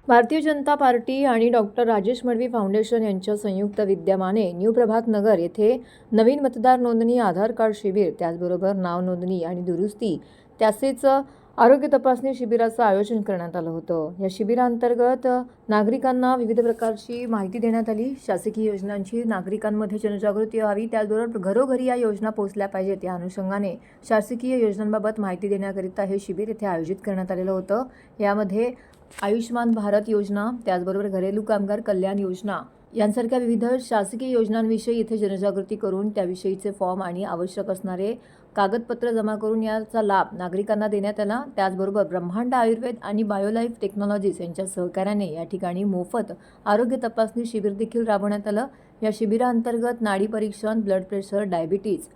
Bharatiya Janata party आणि doctor Rajesh Madavi foundation यांच्या संयुक्त विद्यमाने न्यू प्रभात नगर येथे नवीन मतदार नोंदणी, आधार कार्ड शिबिर, त्याचबरोबर नाव नोंदणी आणि दुरुस्ती तसेच आरोग्य तपासणी शिबिराचं आयोजन करण्यात आलं होतं। या शिबिरांतर्गत नागरिकांना विविध प्रकारची माहिती देण्यात आली। शासकीय योजनांची नागरिकांमध्ये जनजागृती व्हावी, त्याचबरोबर घरोघरी या योजना पोहोचल्या पाहिजेत या अनुषंगाने शासकीय योजनांबाबत माहिती देण्याकरिता हे शिबिर येथे आयोजित करण्यात आलेलं होतं। यामध्ये आयुष्मान भारत योजना, त्याचबरोबर घरेलू कामगार कल्याण योजना यांसारख्या विविध शासकीय योजनांविषयी इथे जनजागृती करून त्याविषयीचे फॉर्म आणि आवश्यक असणारे कागदपत्र जमा करून याचा लाभ नागरिकांना देण्यात आला। त्याचबरोबर ब्रह्मांड आयुर्वेद आणि बायोलाईफ टेक्नॉलॉजीज यांच्या सहकार्याने या ठिकाणी मोफत आरोग्य तपासणी शिबिर देखील राबवण्यात आलं। या शिबिरांतर्गत नाडी परीक्षण, ब्लड प्रेशर, डायबिटीज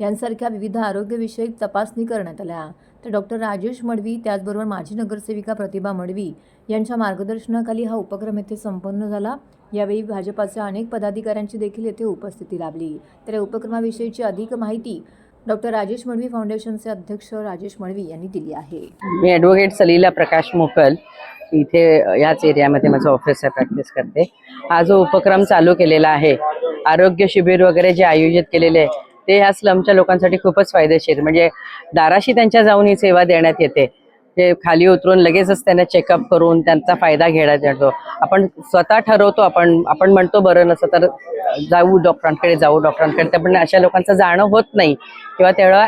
यांसारख्या विविध आरोग्यविषयक तपासणी करण्यात आल्या। तर डॉक्टर राजेश मडवी, त्याचबरोबर माजी नगरसेविका प्रतिभा मडवी यांच्या मार्गदर्शनाखाली हा उपक्रम येथे संपन्न झाला। यावेळी भाजपाचे अनेक पदाधिकाऱ्यांची देखील येथे उपस्थिती लाभली। तर या उपक्रमाविषयीची अधिक माहिती डॉक्टर राजेश मडवी फाउंडेशनचे अध्यक्ष राजेश मडवी यांनी दिली आहे। मी ॲडव्होकेट सलीला प्रकाश मोकल इथे याच एरियामध्ये माझं ऑफिस आहे, प्रॅक्टिस करते। हा जो उपक्रम चालू केलेला आहे, आरोग्य शिबिर वगैरे जे आयोजित केलेले आहे ते ह्या स्लमच्या लोकांसाठी खूपच फायदेशीर, म्हणजे दाराशी त्यांच्या जाऊन ही सेवा देण्यात येते। ते खाली उतरून लगेचच त्यांना चेकअप करून त्यांचा फायदा घेण्यात येतो। आपण स्वतः ठरवतो, आपण म्हणतो बरं नसतं तर जाऊ डॉक्टरांकडे, पण अशा लोकांचं जाणं होत नाही किंवा तेवढा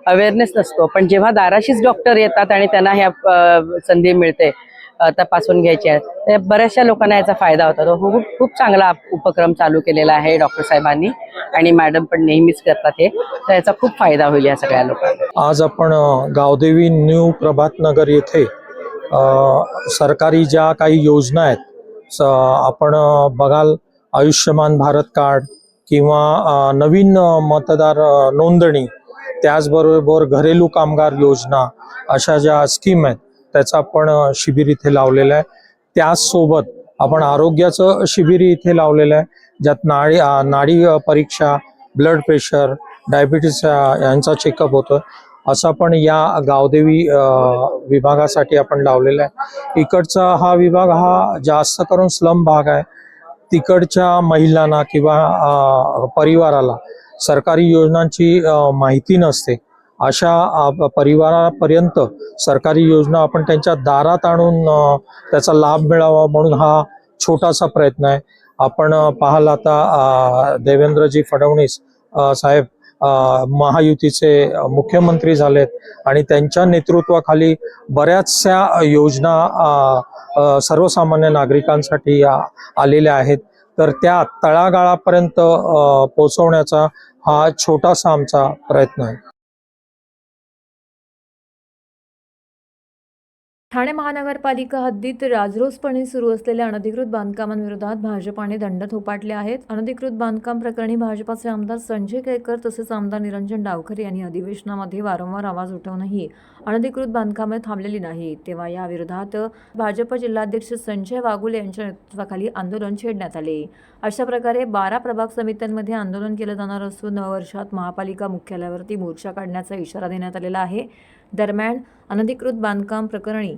अवेअरनेस नसतो। पण जेव्हा दाराशीच डॉक्टर येतात आणि त्यांना ह्या संधी मिळते तपासून घ्यायची आहे, तर बऱ्याचशा लोकांना याचा फायदा होता। तो खूप चांगला उपक्रम चालू केलेला आहे डॉक्टर साहेबांनी, आणि मॅडम पण नेहमीच करतात हे, तर याचा खूप फायदा होईल या सगळ्या लोकांना। आज आपण गावदेवी न्यू प्रभात नगर येथे सरकारी ज्या काही योजना आहेत, आपण बघाल आयुष्यमान भारत कार्ड किंवा नवीन मतदार नोंदणी, त्याचबरोबर घरेलू कामगार योजना, अशा ज्या स्कीम आहेत त्याचा आपण शिबिर इथे लावलेलं आहे। त्याचसोबत आपण आरोग्याचं शिबिर इथे लावलेलं आहे, ज्यात नाडी परीक्षा, ब्लड प्रेशर, डायबिटीस यांचा चेकअप होतं। असं पण या गावदेवी विभागासाठी आपण लावलेला आहे। इकडचा हा विभाग हा जास्त करून स्लम भाग आहे। तिकडच्या महिलांना किंवा परिवाराला सरकारी योजनांची माहिती नसते, अशा परिवारापर्यंत सरकारी योजना आपण त्यांच्या दारात आणून त्याचा लाभ मिळावा म्हणून हा छोटासा प्रयत्न आहे। आपण पाहाल आता देवेंद्रजी फडणवीस साहेब महायुतीचे मुख्यमंत्री झालेत आणि त्यांच्या नेतृत्वाखाली बऱ्याचशा योजना सर्वसामान्य नागरिकांसाठी आलेल्या आहेत। तर त्या तळागाळापर्यंत पोहोचवण्याचा हा छोटासा आमचा प्रयत्न आहे। ठाणे महानगरपालिका हद्दीत राजरोसपणे सुरू असलेल्या अनधिकृत बांधकामांविरोधात भाजपाने दंड थोपाटले आहेत। अनधिकृत बांधकाम प्रकरणी भाजपाचे आमदार संजय केळकर तसेच आमदार निरंजन डावखरे यांनी अधिवेशनामध्ये वारंवार आवाज उठवूनही अनधिकृत बांधकामे थांबलेली नाहीत। तेव्हा या विरोधात भाजप जिल्हाध्यक्ष संजय वागुले यांच्या नेतृत्वाखाली आंदोलन छेडण्यात आले। अशा प्रकारे 12 प्रभाग समित्यांमध्ये आंदोलन केलं जाणार असून नववर्षात महापालिका मुख्यालयावरती मोर्चा काढण्याचा इशारा देण्यात आलेला आहे। दरम्यान अनधिकृत बांधकाम प्रकरणी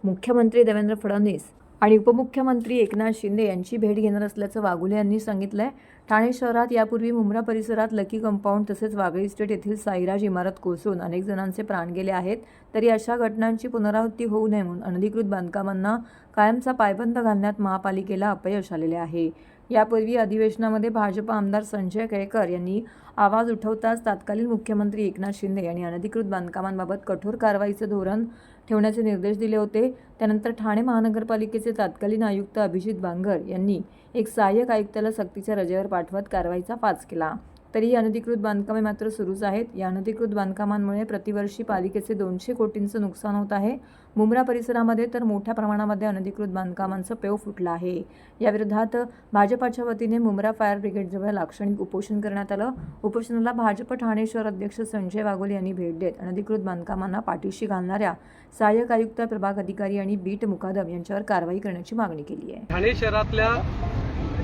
मुख्यमंत्री देवेंद्र फडणवीस आणि उपमुख्यमंत्री एकनाथ शिंदे यांची भेट घेणार असल्याचं वागुले यांनी सांगितलंय। ठाणे शहरात यापूर्वी मुंब्रा परिसरात लकी कंपाऊंड तसेच वागळी इस्टेट येथील साईराज इमारत कोसळून अनेक जणांचे प्राण गेले आहेत। तरी अशा घटनांची पुनरावृत्ती होऊ नये म्हणून अनधिकृत बांधकामांना कायमचा पायबंद घालण्यात महापालिकेला अपयश आलेले आहे। यापूर्वी अधिवेशनामध्ये भाजप आमदार संजय केळकर यांनी आवाज उठवताच तत्कालीन मुख्यमंत्री एकनाथ शिंदे यांनी अनधिकृत बांधकामांबाबत कठोर कारवाईचे धोरण ठेवण्याचे निर्देश दिले होते। त्यानंतर ठाणे महानगरपालिकेचे तत्कालीन आयुक्त अभिजित बांगर यांनी एक सहाय्यक आयुक्ताला सक्तीच्या रजेवर पाठवत कारवाईचा पाच केला। तरीही अनधिकृत बांधकामे मात्र सुरूच आहेत। या अनधिकृत बांधकामांमुळे प्रतिवर्षी पालिकेचे 200 कोटींचं नुकसान होत आहे। मुंब्रा परिसरामध्ये तर मोठ्या प्रमाणामध्ये अनधिकृत बांधकामांचं पेव फुटलं आहे। या विरोधात भाजपाच्या वतीने मुंब्रा फायर ब्रिगेडजवळ लाक्षणिक उपोषण करण्यात आलं। उपोषणाला भाजप ठाणे शहर अध्यक्ष संजय वागुले यांनी भेट देत अनधिकृत बांधकामांना पाठीशी घालणाऱ्या सहाय्यक आयुक्त, प्रभाग अधिकारी आणि बीट मुकादम यांच्यावर कारवाई करण्याची मागणी केली आहे। ठाणे शहरातल्या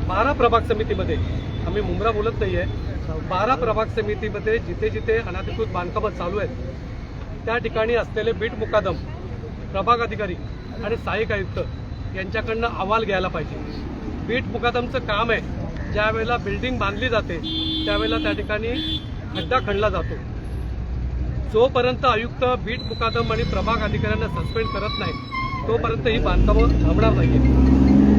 12 प्रभाग समितीमध्ये, आम्ही मुंब्रा बोलत नाहीये, 12 प्रभाग समितीमध्ये जिथे जिथे अनधिकृत बांधकामं चालू आहेत त्या ठिकाणी असलेले बीट मुकादम, प्रभाग अधिकारी आणि सहाय्यक आयुक्त यांच्याकडनं अहवाल घ्यायला पाहिजे. बीट मुकादमचं काम आहे, ज्या वेळेला बिल्डिंग बांधली जाते त्यावेळेला त्या ठिकाणी खड्डा खणला जातो. जोपर्यंत आयुक्त बीट मुकादम आणि प्रभाग अधिकाऱ्यांना सस्पेंड करत नाही तोपर्यंत ही बांधकामं थांबणार नाही.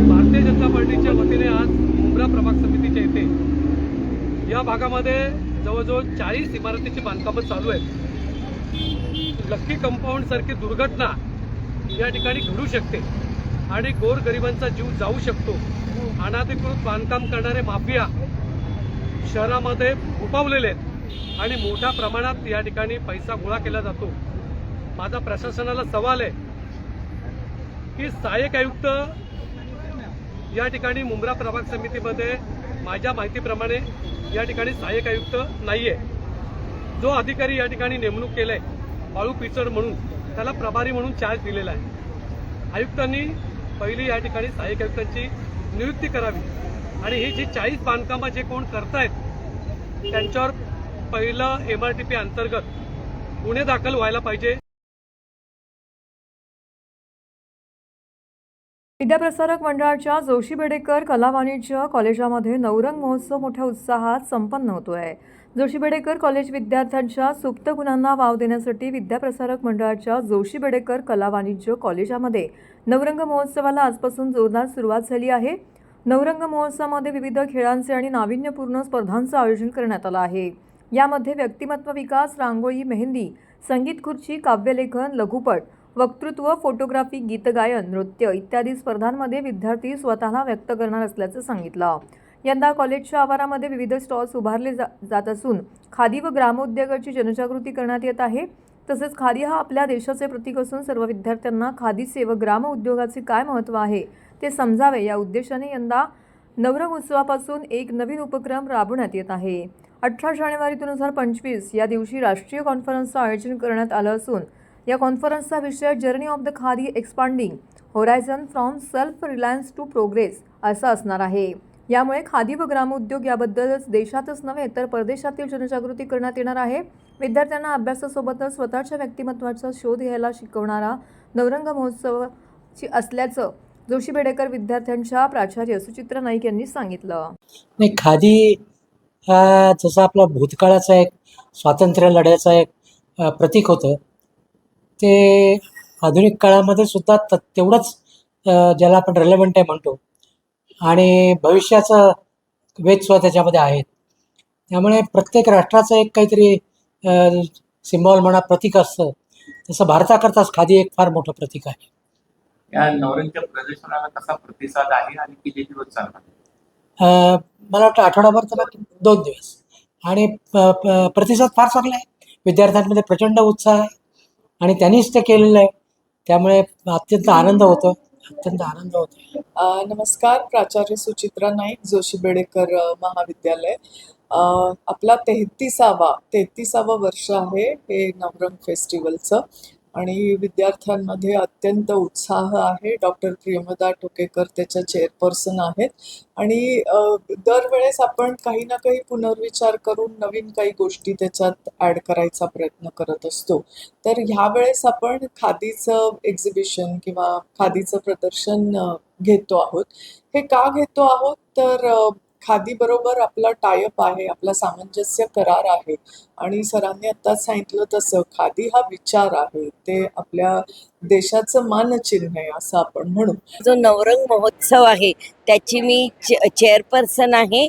भारतीय जनता पार्टीच्या वतीने आज मुंब्रा प्रभाग समितीच्या इथे या भागामध्ये जवळजवळ 40 इमारतीची बांधकामं चालू आहेत. लक्की कंपाऊंड सारखी दुर्घटना या ठिकाणी घडू शकते आणि गोरगरिबांचा जीव जाऊ शकतो. अनधिकृत बांधकाम करणारे माफिया शहरामध्ये उपावलेले आहेत आणि मोठ्या प्रमाणात या ठिकाणी पैसा गोळा केला जातो. माझा प्रशासनाला सवाल आहे की सहाय्यक आयुक्त या ठिकाणी मुंब्रा प्रभाग समितीमध्ये माझ्या माहितीप्रमाणे या ठिकाणी सहाय्यक आयुक्त नाहीये. जो अधिकारी या ठिकाणी नेमणूक केलाय बाळू पिचड म्हणून, त्याला प्रभारी म्हणून चार्ज दिलेला आहे. आयुक्तांनी पहिली या ठिकाणी सहाय्यक आयुक्तांची नियुक्ती करावी आणि ही जी 40 बांधकामं जे कोण करतायत त्यांच्यावर पहिलं MRTP अंतर्गत गुन्हे दाखल व्हायला पाहिजे. विद्याप्रसारक मंडळाच्या जोशी बेडेकर कला वाणिज्य कॉलेजामध्ये नवरंग महोत्सव मोठ्या उत्साहात संपन्न होतोय. जोशी बेडेकर कॉलेज विद्यार्थ्यांच्या सुप्त गुणांना वाव देण्यासाठी विद्याप्रसारक मंडळाच्या जोशी बेडेकर कला वाणिज्य कॉलेजामध्ये नवरंग महोत्सवाला आजपासून जोरदार सुरुवात झाली आहे. नवरंग महोत्सवामध्ये विविध खेळांचे आणि नाविन्यपूर्ण स्पर्धांचं आयोजन करण्यात आलं आहे. यामध्ये व्यक्तिमत्व विकास, रांगोळी, मेहंदी, संगीत खुर्ची, काव्यलेखन, लघुपट, वक्तृत्व, फोटोग्राफी, गीतगायन, नृत्य इत्यादी स्पर्धांमध्ये विद्यार्थी स्वतःला व्यक्त करणार असल्याचं सांगितलं. यंदा कॉलेजच्या आवारामध्ये विविध स्टॉल्स उभारले जात असून खादी व ग्रामोद्योगाची जनजागृती करण्यात येत आहे. तसेच खादी हा आपल्या देशाचे प्रतीक असून सर्व विद्यार्थ्यांना खादीचे व ग्राम उद्योगाचे काय महत्त्व आहे ते समजावे या उद्देशाने यंदा नवरंग उत्सवापासून एक नवीन उपक्रम राबवण्यात येत आहे. 18 जानेवारी 2025 या दिवशी राष्ट्रीय कॉन्फरन्सचं आयोजन करण्यात आलं असून या कॉन्फरन्सचा विषय journey of the Khadi expanding horizon from self reliance to progress असा असणार आहे. यामुळे खादी व ग्रामोद्योग याबद्दलच देशातच नव्हे तर परदेशातील जनजागृती करण्यात येणार आहे. विद्यार्थ्यांना अभ्यासासोबतच स्वतःच्या व्यक्तिमत्वाचा शोध घ्यायला शिकवणारा नवरंग महोत्सव असल्याचं जोशी बेडेकर विद्यार्थ्यांच्या प्राचार्य सुचित्रा नाईक यांनी सांगितलं. नाही, खादी हा जसा आपला भूतकाळाचा एक स्वातंत्र्य लढ्याचा एक प्रतीक होतं, ते आधुनिक काळामध्ये सुद्धा तेवढंच ज्याला आपण रेलेव्हंट आहे म्हणतो आणि भविष्याचं वेधसुद्धा त्याच्यामध्ये आहेत. त्यामुळे प्रत्येक राष्ट्राचं एक काहीतरी सिम्बॉल म्हणा, प्रतीक असतं. तसं भारताकरताच खादी एक फार मोठं प्रतीक आहे. या नवरंगच्या प्रदर्शनाला कसा प्रतिसाद आहे आणि किती दिवस चालणार? मला वाटतं आठवडाभर तर 2 दिवस आणि प्रतिसाद फार चांगला आहे. विद्यार्थ्यांमध्ये प्रचंड उत्साह आहे आणि त्यांनीच ते केलेलं आहे. त्यामुळे अत्यंत आनंद होतो. नमस्कार, प्राचार्य सुचित्रा नाईक, जोशी बेडेकर महाविद्यालय. आपला 33वा वर्ष आहे हे नवरंग फेस्टिवलचं आणि विद्यार्थ्यांमध्ये अत्यंत उत्साह आहे. डॉक्टर प्रियमदा टोकेकर त्याच्या चेअरपर्सन आहेत आणि दरवेळेस आपण काही ना काही पुनर्विचार करून नवीन काही गोष्टी त्याच्यात ॲड करायचा प्रयत्न करत असतो. तर ह्या वेळेस आपण खादीचं एक्झिबिशन किंवा खादीचं प्रदर्शन घेतो आहोत. हे का घेतो आहोत तर खादी बरोबर आपला टायअप आहे, आपला सामंजस्य करार आहे आणि सरांनी आत्ताच सांगितलं तसं खादी हा विचार आहे, ते आपल्या देशाचं मानचिन्ह आहे असं आपण म्हणू. जो नवरंग महोत्सव आहे त्याची मी चेअरपर्सन आहे.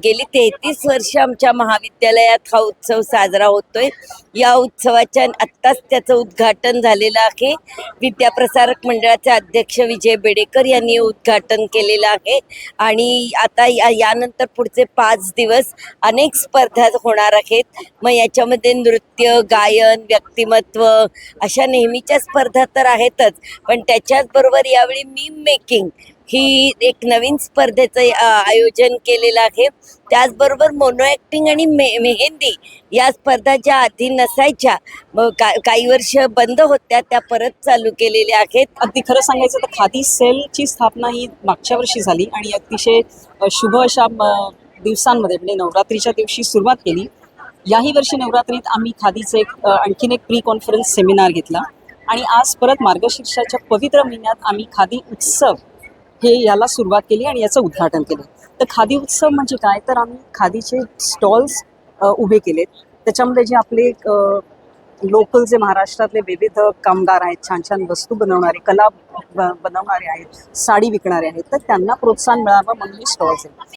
गेली 33 वर्ष आमच्या महाविद्यालयात हा उत्सव साजरा होतोय. या उत्सवाच्या आत्ताच त्याचं उद्घाटन झालेलं आहे. विद्याप्रसारक मंडळाचे अध्यक्ष विजय बेडेकर यांनी उद्घाटन केलेलं आहे आणि आता यानंतर पुढचे 5 दिवस अनेक स्पर्धा होणार आहेत. मग याच्यामध्ये नृत्य, गायन, व्यक्तिमत्व अशा नेहमीच्या स्पर्धा तर आहेतच, पण त्याच्याच बरोबर यावेळी मीम मेकिंग ही एक नवीन स्पर्धेचं आयोजन केलेलं आहे. त्याचबरोबर मोनो ॲक्टिंग आणि मेहंदी या स्पर्धा ज्या आधी नसायच्या, काही वर्ष बंद होत्या, त्या परत चालू केलेल्या आहेत. अगदी खरं सांगायचं तर खादी सेलची स्थापना ही मागच्या वर्षी झाली आणि अतिशय शुभ अशा दिवसांमध्ये म्हणजे नवरात्रीच्या दिवशी सुरुवात केली. याही वर्षी नवरात्रीत आम्ही खादीचं आणखीन एक प्री कॉन्फरन्स सेमिनार घेतला आणि आज परत मार्गशीर्षाच्या पवित्र महिन्यात आम्ही खादी उत्सव हे याला सुरुवात केली आणि याचं उद्घाटन केलं. तर खादी उत्सव म्हणजे काय, तर आम्ही खादीचे स्टॉल्स उभे केलेत. त्याच्यामध्ये जे आपले लोकल जे महाराष्ट्रातले विविध कामगार आहेत, छान छान वस्तू बनवणारे, कला बनवणारे आहेत, साडी विकणारे आहेत, तर त्यांना प्रोत्साहन मिळावं म्हणून हे स्टॉल्स आहेत.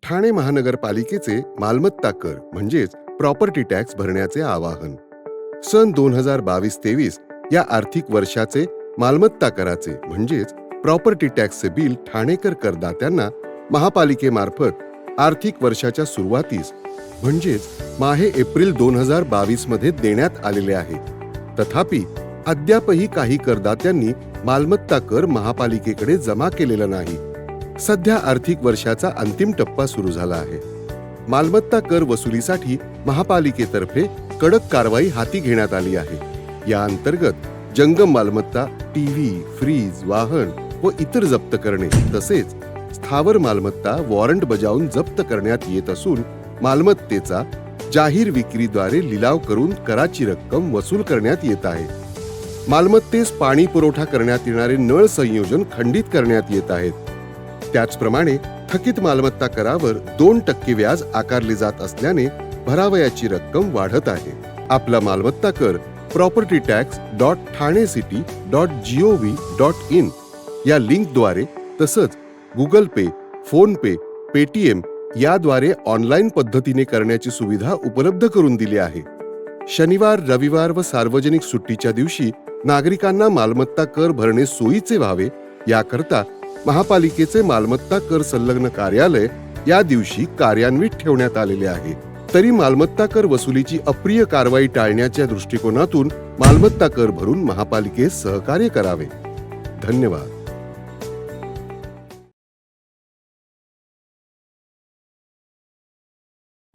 ठाणे महानगरपालिकेचे मालमत्ता कर म्हणजेच प्रॉपर्टी टॅक्स भरण्याचे आवाहन. सन 2022-23 या आर्थिक वर्षाचे मालमत्ता कराचे म्हणजेच प्रॉपर्टी टॅक्सचे बिल ठाणेकर करदात्यांना महापालिकेमार्फत आर्थिक वर्षाच्या सुरुवातीस म्हणजेच माहे एप्रिल 2022 मध्ये देण्यात आलेले आहे. तथापि अद्यापही काही करदात्यांनी मालमत्ता कर महापालिकेकडे जमा केलेला नाही. सध्या आर्थिक वर्षाचा अंतिम टप्पा सुरू झाला आहे. मालमत्ता कर वसुलीसाठी महापालिकेतर्फे कडक कारवाई हाती घेण्यात आली आहे. या अंतर्गत जंगम मालमत्ता, टीव्ही, फ्रीज, वाहन व इतर जप्त करणे तसेच स्थावर मालमत्ता वॉरंट बजावून जप्त करण्यात येत असून मालमत्तेचा जाहीर विक्रीद्वारे लिलाव करून कराची रक्कम वसूल करण्यात येत आहे. मालमत्तेस पाणी पुरवठा करण्यात येणारे नळ संयोजन खंडित करण्यात येत आहेत. त्याचप्रमाणे थकीत मालमत्ता करावर 2% व्याज आकारले जात असल्याने भरावयाची रक्कम वाढत आहे. आपला मालमत्ता कर propertytax.thanecity.gov.in या लिंकद्वारे तसंच गुगल पे, फोन पे, पेटीएम याद्वारे ऑनलाईन पद्धतीने करण्याची सुविधा उपलब्ध करून दिली आहे. शनिवार, रविवार व सार्वजनिक सुट्टीच्या दिवशी नागरिकांना मालमत्ता कर भरणे सोयीचे व्हावे याकरता महापालिकेचे मालमत्ता कर संलग्न कार्यालय या दिवशी कार्यान्वित ठेवण्यात आलेले आहे. तरी मालमत्ता कर वसुलीची अप्रिय कारवाई टाळण्याच्या दृष्टिकोनातून मालमत्ता कर भरून महापालिकेस सहकार्य करावे. धन्यवाद.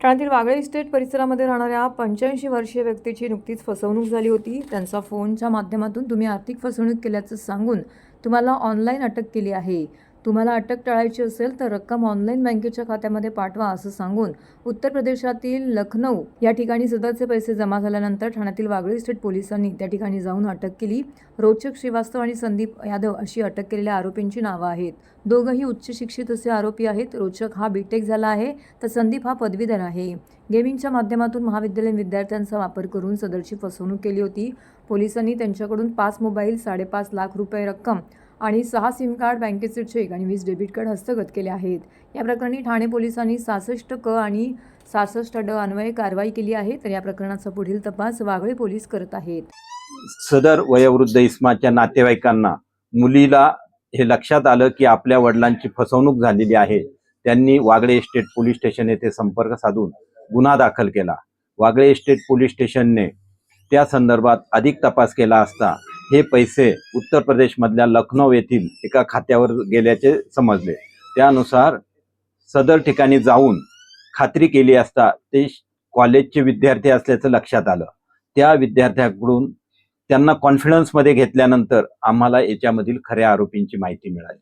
ठाण्यातील वागळे इस्टेट परिसरामध्ये राहणाऱ्या 85 वर्षीय व्यक्तीची नुकतीच फसवणूक झाली होती. त्यांचा फोनच्या माध्यमातून तुम्ही आर्थिक फसवणूक केल्याचं सांगून तुम्हाला ऑनलाईन अटक केली आहे. तुम्हाला अटक टाळायची असेल तर रक्कम ऑनलाईन बँकेच्या खात्यामध्ये पाठवा असं सांगून उत्तर प्रदेशातील लखनौ या ठिकाणी सदरचे पैसे जमा झाल्यानंतर ठाण्यातील वागळे इस्टेट पोलिसांनी त्या ठिकाणी जाऊन अटक केली. रोचक श्रीवास्तव आणि संदीप यादव अशी अटक केलेल्या आरोपींची नावं आहेत. दोघंही उच्च शिक्षित असे आरोपी आहेत. रोचक हा बीटेक झाला आहे तर संदीप हा पदवीधर आहे. गेमिंगच्या माध्यमातून महाविद्यालयीन विद्यार्थ्यांचा वापर करून सदरची फसवणूक केली होती. पोलिसांनी त्यांच्याकडून 5 मोबाईल, 5.5 लाख रुपये रक्कम आणि 6 सिम कार्ड, बँकेचे चेक आणि 20 डेबिट कार्ड हस्तगत केले आहेत. या प्रकरणी ठाणे पोलिसांनी 66 क आणि 66 ड अन्वये कारवाई केली आहे. तर या प्रकरणाचा पुढील तपास वागळे पोलीस करत आहेत. सदर वयोवृद्ध इस्माच्या नातेवाईकांना मुलीला हे लक्षात आलं की आपल्या वडिलांची फसवणूक झालेली आहे. त्यांनी वागळे इस्टेट पोलीस स्टेशन येथे संपर्क साधून गुन्हा दाखल केला. वागळे इस्टेट पोलीस स्टेशनने त्या संदर्भात अधिक तपास केला असता हे पैसे उत्तर प्रदेशमधल्या लखनौ येथील एका खात्यावर गेल्याचे समजले. त्यानुसार सदर ठिकाणी जाऊन खात्री केली असता ते कॉलेजचे विद्यार्थी असल्याचं लक्षात आलं. त्या विद्यार्थ्याकडून त्यांना कॉन्फिडन्समध्ये घेतल्यानंतर आम्हाला याच्यामधील खऱ्या आरोपींची माहिती मिळाली.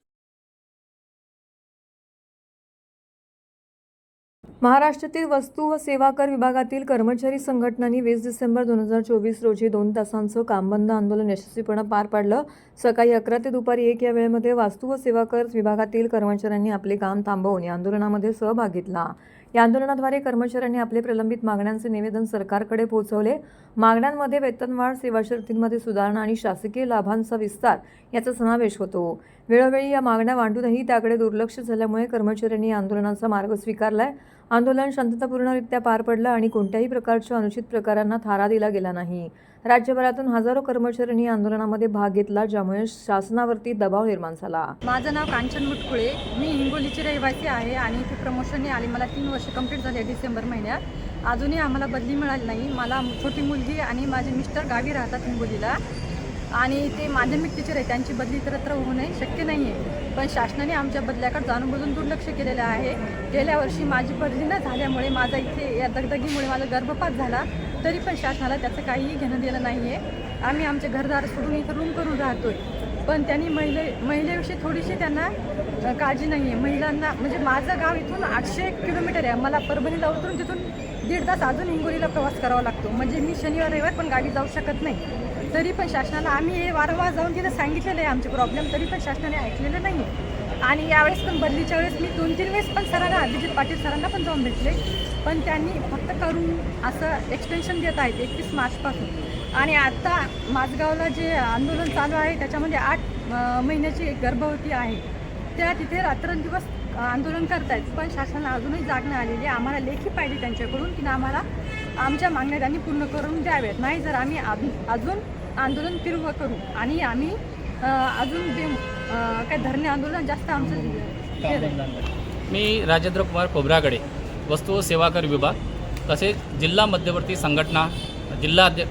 महाराष्ट्रातील वस्तू व सेवा कर विभागातील कर्मचारी संघटनांनी 20 डिसेंबर 2024 रोजी 2 तासांचं कामबंद आंदोलन यशस्वीपणे पार पाडलं. सकाळी 11 ते दुपारी 1 या वेळेमध्ये वस्तू व सेवा कर विभागातील कर्मचाऱ्यांनी आपले काम थांबवून या आंदोलनामध्ये सहभाग घेतला. या आंदोलनाद्वारे कर्मचाऱ्यांनी आपले प्रलंबित मागण्यांचे निवेदन सरकारकडे पोहोचवले. मागण्यांमध्ये वेतनवाढ, सेवा शर्तींमध्ये सुधारणा आणि शासकीय लाभांचा विस्तार याचा समावेश होतो. वेळोवेळी या मागण्या मांडूनही त्याकडे दुर्लक्ष झाल्यामुळे कर्मचाऱ्यांनी या आंदोलनाचा मार्ग स्वीकारलाय. आंदोलन शांततापूर्णरित्या पार पडलं आणि कोणत्याही प्रकारच्या अनुचित प्रकारांना थारा दिला गेला नाही. राज्यभरातून हजारो कर्मचाऱ्यांनी या आंदोलनामध्ये भाग घेतला, ज्यामुळे शासनावरती दबाव निर्माण झाला. माझं नाव कांचन मुटकुळे, मी हिंगोलीची रहिवासी आहे आणि इथे प्रमोशनने आली. मला 3 वर्ष कंप्लीट झाले डिसेंबर महिन्यात. अजूनही आम्हाला बदली मिळाली नाही. मला छोटी मुलगी आणि माझे मिस्टर गावी राहतात हिंगोलीला आणि ते माध्यमिक टीचर आहे. त्यांची बदली इतरत्र होणे शक्य नाही आहे. पण शासनाने आमच्या बदल्याकडे जाणून दुर्लक्ष केलेलं आहे. गेल्या वर्षी माझी बदली न झाल्यामुळे माझा इथे या दगदगीमुळे माझा गर्भपात झाला. तरी पण शासनाला त्याचं काहीही घेणं देणं नाही आहे. आम्ही आमचे घरदार सोडून इथं रूम करून राहतोय. पण त्यांनी महिलेविषयी थोडीशी त्यांना काळजी नाही आहे. महिलांना म्हणजे माझं गाव इथून 800 किलोमीटर आहे. मला परभणीला उतरून तिथून 1.5 तास अजून हिंगोलीला प्रवास करावा लागतो. म्हणजे मी शनिवार रविवार पण गावी जाऊ शकत नाही. तरी पण शासनाला आम्ही हे वारंवार जाऊन तिथे सांगितलेलं आहे आमचे प्रॉब्लेम, तरी पण शासनाने ऐकलेलं नाही. आणि यावेळेस पण बदलीच्या वेळेस मी 2-3 वेळेस पण सरांना, अभिजित पाटील सरांना पण जाऊन भेटले, पण त्यांनी फक्त करून असं एक्सटेन्शन देत आहेत 31 मार्चपासून. आणि आता माझगावला जे आंदोलन चालू आहे त्याच्यामध्ये 8 महिन्याची एक गर्भवती आहे, त्या तिथे रात्रंदिवस आंदोलन करतायत, पण शासनाला अजूनही जाग नाही आलेली. आम्हाला लेखी पाहिजे त्यांच्याकडून की आम्हाला आमच्या मागण्या त्यांनी पूर्ण करून द्याव्यात. नाही जर आम्ही अजून आंदोलन तीव्र करू आणि आम्ही अजून काय धरणे आंदोलन जास्त आमचं हे राहील. मी राजेंद्र कुमार खोब्रागडे, वस्तू व सेवा कर विभाग, तसेच जिल्हा मध्यवर्ती संघटना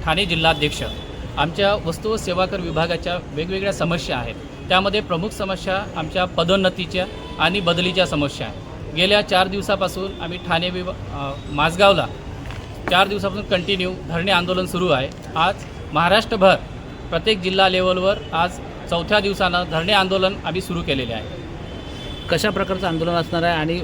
ठाणे जिल्हाध्यक्ष. आमच्या वस्तू व सेवा कर विभागाच्या वेगवेगळ्या समस्या आहेत. त्यामध्ये प्रमुख समस्या आमच्या पदोन्नतीच्या आणि बदलीच्या समस्या आहेत. गेल्या 4 दिवसापासून आम्ही ठाणे माझगावला 4 दिवसापासून कंटिन्यू धरणे आंदोलन सुरू आहे. आज महाराष्ट्रभर प्रत्येक जिल्हा लेवलवर आज 4थ्या दिवसानं धरणे आंदोलन आम्ही सुरू केलेले आहे. कशा प्रकारचं आंदोलन असणार आहे आणि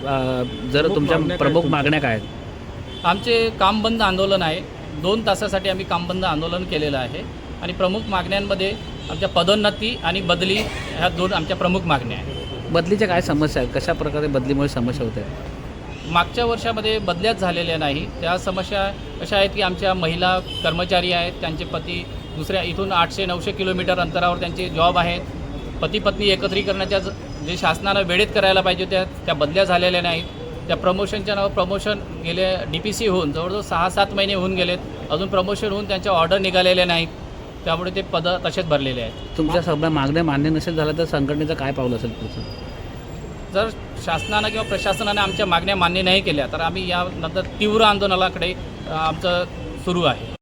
जर तुमच्या प्रमुख मागण्या काय आहेत? आमचे कामबंद आंदोलन आहे. 2 तासासाठी आम्ही कामबंद आंदोलन केलेलं आहे आणि प्रमुख मागण्यांमध्ये आमच्या पदोन्नती आणि बदली ह्या 2 आमच्या प्रमुख मागण्या आहेत. बदलीच्या काय समस्या आहेत? कशा प्रकारे बदलीमुळे समस्या होत आहेत? मागच्या वर्षामध्ये बदल्याच झालेल्या नाही. त्या समस्या अशा आहेत की आमच्या महिला कर्मचारी आहेत, त्यांचे पती दुसऱ्या इथून 800-900 किलोमीटर अंतरावर त्यांचे जॉब आहेत. पती पत्नी एकत्रीकरणाच्या जे शासनानं वेळेत करायला पाहिजे त्या बदल्या झालेल्या नाहीत. त्या प्रमोशनच्या नावावर प्रमोशन गेले DPC होऊन जवळजवळ 6-7 महिने होऊन गेलेत, अजून प्रमोशन होऊन त्यांच्या ऑर्डर निघालेल्या नाहीत. त्यामुळे ते पदं तसेच भरलेले आहेत. तुमच्या सगळ्या मागण्या मान्य नसेल झाल्या तर संघटनेचं काय पाऊल असेल तुमचं? जर शासनानं किंवा प्रशासनाने आमच्या मागण्या मान्य नाही केल्या तर आम्ही यानंतर तीव्र आंदोलनाकडे आमचं सुरू आहे.